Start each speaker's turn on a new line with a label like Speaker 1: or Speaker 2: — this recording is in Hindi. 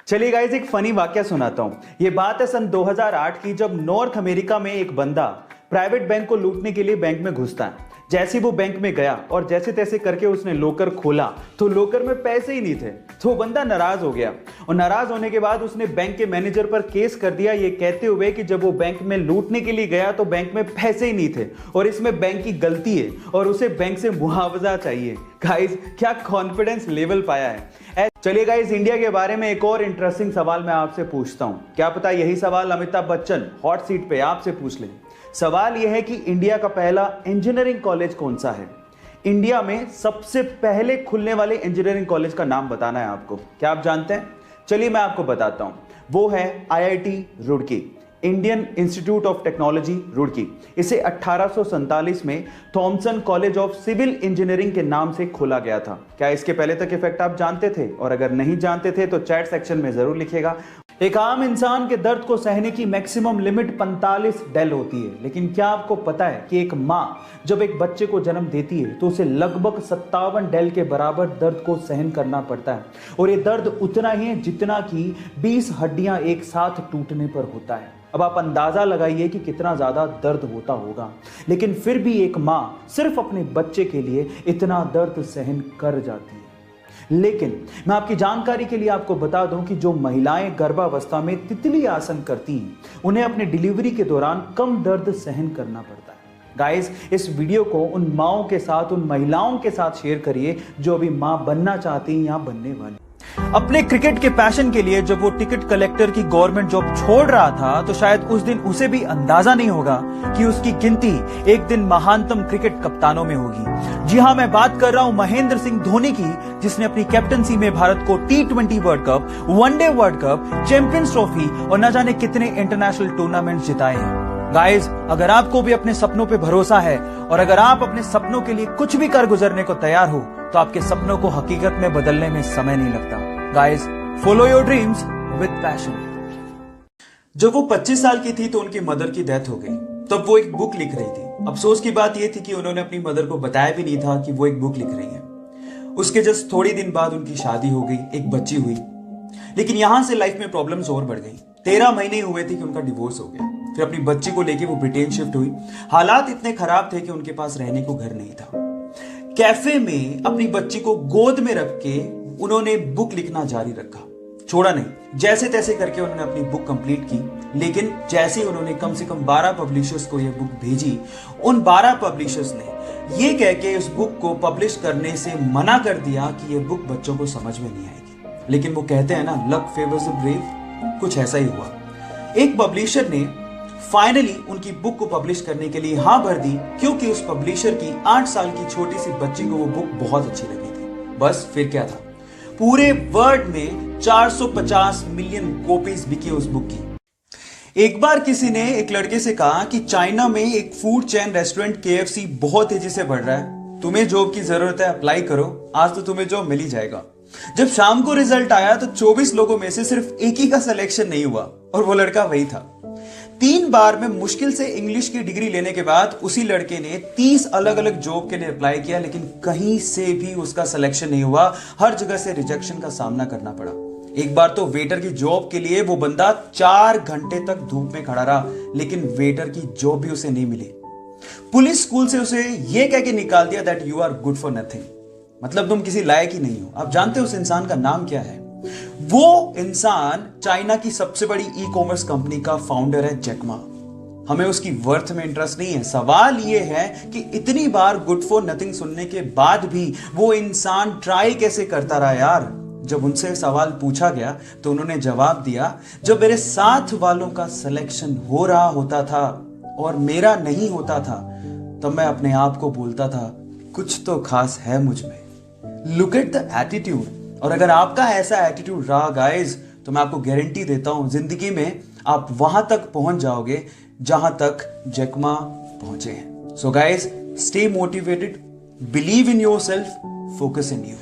Speaker 1: चलिए गाइस, एक फनी वाकया सुनाता हूं। ये बात है सन 2008 की, जब नॉर्थ अमेरिका में एक बंदा प्राइवेट बैंक को लूटने के लिए बैंक में घुसता है। जैसे वो बैंक में गया और जैसे तैसे करके उसने लॉकर खोला तो लॉकर में पैसे ही नहीं थे। तो बंदा नाराज हो गया और नाराज होने के बाद उसने बैंक के मैनेजर पर केस कर दिया, ये कहते हुए कि जब वो बैंक में लूटने के लिए गया तो बैंक में पैसे ही नहीं थे और इसमें बैंक की गलती है और उसे बैंक से मुआवजा चाहिए। गाइस, क्या कॉन्फिडेंस लेवल पाया है। चलिए गाइस, इंडिया के बारे में एक और इंटरेस्टिंग सवाल मैं आपसे पूछता हूं। क्या पता यही सवाल अमिताभ बच्चन हॉट सीट पे आपसे पूछ ले। सवाल यह है कि इंडिया का पहला इंजीनियरिंग कॉलेज कौन सा है। इंडिया में सबसे पहले खुलने वाले इंजीनियरिंग कॉलेज का नाम बताना है आपको। क्या आप जानते हैं? चलिए मैं आपको बताता हूं। वो है IIT Roorkee, Indian Institute of Technology Roorkee. इसे 1847 में Thomson College of Civil Engineering के नाम से खोला गया था। क्या इसके पहले तक इफेक्ट आप जानते थे? और अगर नहीं जानते थे तो चैट सेक्शन में जरूर लिखिएगा। एक आम इंसान के दर्द को सहने की मैक्सिमम लिमिट 45 डेल होती है, लेकिन क्या आपको पता है कि एक मां जब एक बच्चे को जन्म देती है तो उसे लगभग 57 डेल के बराबर दर्द को सहन करना पड़ता है। और ये दर्द उतना ही है जितना कि 20 हड्डियां एक साथ टूटने पर होता है। अब आप अंदाजा लगाइए कि कितना ज्यादा दर्द होता होगा, लेकिन फिर भी एक मां सिर्फ अपने बच्चे के लिए इतना दर्द सहन कर जाती है। लेकिन मैं आपकी जानकारी के लिए आपको बता दूं कि जो महिलाएं गर्भावस्था में तितली आसन करती हैं, उन्हें अपने डिलीवरी के दौरान कम दर्द सहन करना पड़ता है। गाइस, इस वीडियो को उन माओं के साथ, उन महिलाओं के साथ शेयर करिए जो अभी मां बनना चाहती हैं या बनने वाली। अपने क्रिकेट के पैशन के लिए जब वो टिकट कलेक्टर की गवर्नमेंट जॉब छोड़ रहा था तो शायद उस दिन उसे भी अंदाजा नहीं होगा कि उसकी गिनती एक दिन महानतम क्रिकेट कप्तानों में होगी। जी हां, मैं बात कर रहा हूं महेंद्र सिंह धोनी की, जिसने अपनी कैप्टनसी में भारत को T20 world cup, one day world cup, champions trophy और न जाने कितने इंटरनेशनल टूर्नामेंट जिताए हैं। गाइस, अगर आपको भी अपने सपनों पे भरोसा है और अगर आप अपने सपनों के लिए कुछ भी कर गुजरने को तैयार हो तो आपके सपनों को हकीकत में बदलने में समय नहीं लगता। Guys, follow your dreams with passion. जब वो 25 साल की थी तो उनकी मदर की डेथ हो गई। तब वो एक बुक लिख रही थी। अफसोस की बात यह थी कि उन्होंने अपनी मदर को बताया भी नहीं था कि वो एक बुक लिख रही है। उसके जस्ट थोड़ी दिन बाद उनकी शादी हो गई, एक बच्ची हुई। लेकिन यहां से लाइफ में प्रॉब्लम्स और बढ़ गई। 13 महीने हुए थे कि उनका डिवोर्स हो गया। फिर अपनी बच्ची को लेके वो ब्रिटेन शिफ्ट हुई। हालात इतने खराब थे कि उनके पास रहने को घर नहीं था। कैफे में अपनी बच्ची को गोद में रख के उन्होंने बुक लिखना जारी रखा, छोड़ा नहीं। जैसे तैसे करके उन्होंने अपनी बुक कंप्लीट की। लेकिन जैसे उन्होंने कम से कम 12 पब्लिशर्स को यह बुक भेजी, उन 12 पब्लिशर्स ने ये कह के उस बुक को पब्लिश करने से मना कर दिया कि यह बुक बच्चों को समझ में नहीं आएगी। लेकिन वो कहते हैं ना, लक फेवर्स द ब्रेव, कुछ ऐसा ही हुआ। एक पब्लिशर ने फाइनली उनकी बुक को पब्लिश करने के लिए हाँ भर दी, क्योंकि उस पब्लिशर की 8 साल की छोटी सी बच्ची को वो बुक बहुत अच्छी लगी थी। बस फिर क्या था, पूरे वर्ल्ड में 450 मिलियन कॉपीज बिकी उस बुक की। एक बार किसी ने एक लड़के से कहा कि चाइना में एक फूड चेन रेस्टोरेंट KFC बहुत तेजी से बढ़ रहा है, तुम्हें जॉब की जरूरत है, अप्लाई करो, आज तो तुम्हें जॉब मिल ही जाएगा। जब शाम को रिजल्ट आया तो 24 लोगों में से सिर्फ एक ही का सिलेक्शन नहीं हुआ और वो लड़का वही था। 3 बार में मुश्किल से इंग्लिश की डिग्री लेने के बाद उसी लड़के ने 30 अलग अलग जॉब के लिए अप्लाई किया, लेकिन कहीं से भी उसका सिलेक्शन नहीं हुआ। हर जगह से रिजेक्शन का सामना करना पड़ा। एक बार तो वेटर की जॉब के लिए वो बंदा 4 घंटे तक धूप में खड़ा रहा, लेकिन वेटर की जॉब भी उसे नहीं मिली। पुलिस स्कूल से उसे यह कह के निकाल दिया that you are good for nothing, मतलब तुम किसी लायक ही नहीं हो। आप जानते हो उस इंसान का नाम क्या है? वो इंसान चाइना की सबसे बड़ी ई-कॉमर्स कंपनी का फाउंडर है, जैक मा। हमें उसकी वर्थ में इंटरेस्ट नहीं है। सवाल यह है कि इतनी बार गुड फॉर नथिंग सुनने के बाद भी वो इंसान ट्राई कैसे करता रहा यार। जब उनसे सवाल पूछा गया तो उन्होंने जवाब दिया, जब मेरे साथ वालों का सिलेक्शन हो रहा होता था और मेरा नहीं होता था, तब मैं अपने आप को बोलता था कुछ तो खास है मुझ में। Look at the attitude. और अगर आपका ऐसा एटीट्यूड रहा गाइस, तो मैं आपको गारंटी देता हूं जिंदगी में आप वहां तक पहुंच जाओगे जहां तक जैक मा पहुंचे हैं। So guys, stay motivated, believe in yourself, focus in you.